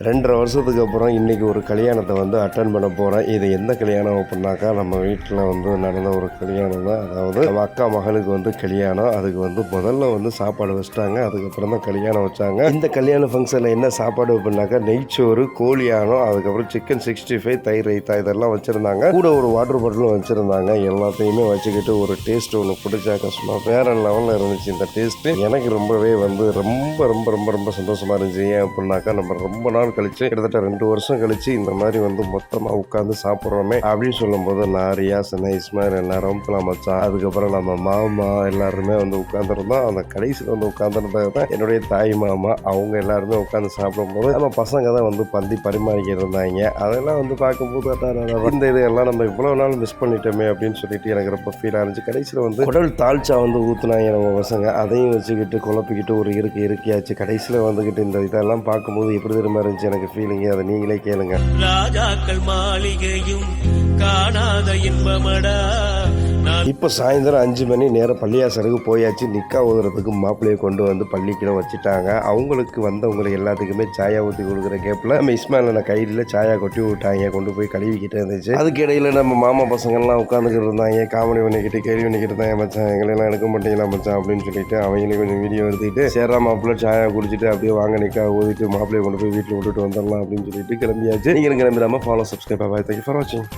2.5 வருஷத்துக்கு அப்புறம் இன்றைக்கி ஒரு கல்யாணத்தை வந்து அட்டன் பண்ண போகிறேன். இது எந்த கல்யாணம் அப்படின்னாக்கா, நம்ம வீட்டில் வந்து நடந்த ஒரு கல்யாணம் தான். அதாவது நம்ம அக்கா மகளுக்கு வந்து கல்யாணம். அதுக்கு வந்து முதல்ல வந்து சாப்பாடு வச்சிட்டாங்க. அதுக்கப்புறம் தான் கல்யாணம் வச்சாங்க. இந்த கல்யாண ஃபங்க்ஷனில் என்ன சாப்பாடு அப்படின்னாக்கா, நெய்ச்சோறு, கோழியானம், அதுக்கப்புறம் சிக்கன் 65, தயிர் ரைத்தா இதெல்லாம் வச்சுருந்தாங்க. கூட ஒரு வாட்டர் பாட்டிலும் வச்சுருந்தாங்க. எல்லாத்தையுமே வச்சுக்கிட்டு ஒரு டேஸ்ட் ஒன்று பிடிச்சாக்க சும்மா வேறு லெவலில் இருந்துச்சு இந்த டேஸ்ட்டு. எனக்கு ரொம்பவே வந்து ரொம்ப ரொம்ப ரொம்ப ரொம்ப சந்தோஷமாக இருந்துச்சு. ஏன் அப்படின்னாக்கா, நம்ம ரொம்ப நாள் கழிச்சு கிட்டத்தட்ட 2 வருஷம் கழிச்சு இந்த மாதிரி வந்து மொத்தமா உட்காந்து சாப்பிட்றோமே அப்படின்னு சொல்லும்போது நான் ரியாஸ், இஸ்மாயில் எல்லாரும் மச்சான், அதுக்கப்புறம் நம்ம மாமா எல்லாருமே வந்து உட்காந்துருந்தோம். அந்த கடைசியில் வந்து உட்காந்துருந்தது தான் என்னுடைய தாய் மாமா. அவங்க எல்லாருமே உட்காந்து சாப்பிடும்போது நம்ம பசங்க தான் வந்து பந்தி பரிமாறிக்கிட்டு இருந்தாங்க. அதெல்லாம் வந்து பார்க்கும்போது இந்த இதெல்லாம் நம்ம இவ்வளோ நாள் மிஸ் பண்ணிட்டோமே அப்படின்னு சொல்லிட்டு எனக்கு ரொம்ப ஃபீலாக இருந்துச்சு. கடைசியில் வந்து குடல் தாழ்ச்சா வந்து ஊற்றுனாங்க நம்ம பசங்க. அதையும் வச்சுக்கிட்டு குழப்பிக்கிட்டு ஒரு இருக்கியாச்சு. கடைசியில் வந்துக்கிட்டு இந்த இதெல்லாம் பார்க்கும்போது எப்படி தெரியுமா இருந்துச்சு எனக்கு ஃபீலிங்கு. அதை நீங்களே கேளுங்க. ராஜாக்கள் மாளிகையும் காணாத இன்பமடா. இப்போ சாயந்தரம் 5 மணி நேரம் பள்ளியாசலுக்கு போயாச்சு. நிக்கா ஓதுறதுக்கு மாப்பிள்ளையை கொண்டு வந்து பள்ளிக்கிட வச்சுட்டாங்க. அவங்களுக்கு வந்தவங்களுக்கு எல்லாத்துக்குமே சாயா ஊற்றி கொடுக்குற கேப்பில் நம்ம இஸ்மாயில் கையில் சாயா கொட்டி விட்டாங்க. கொண்டு போய் கழுவிக்கிட்டே இருந்துச்சு. அதுக்கு இடையில நம்ம மாமா பசங்கள்லாம் உட்காந்துக்கிட்டு இருந்தாங்க. காமெடி பண்ணிக்கிட்டு கேள்வி பண்ணிக்கிட்டு இருந்தாங்க. மச்சான் எங்களெல்லாம் எடுக்க மாட்டீங்களா மச்சான் அப்படின்னு சொல்லிட்டு அவங்களே கொஞ்சம் வீடியோ எடுத்துக்கிட்டு சேரா மாப்பிள்ளை சாயா குடிச்சிட்டு அப்படியே வாங்க நிக்கா ஊதிட்டு மாப்பிள்ளையை கொண்டு போய் வீட்டில் விட்டுட்டு வந்துடலாம் அப்படின்னு சொல்லிட்டு கிளம்பியாச்சு. நீங்களும் கிளம்பிடாமல் follow, subscribe, bye. Thank you for வாட்சிங்.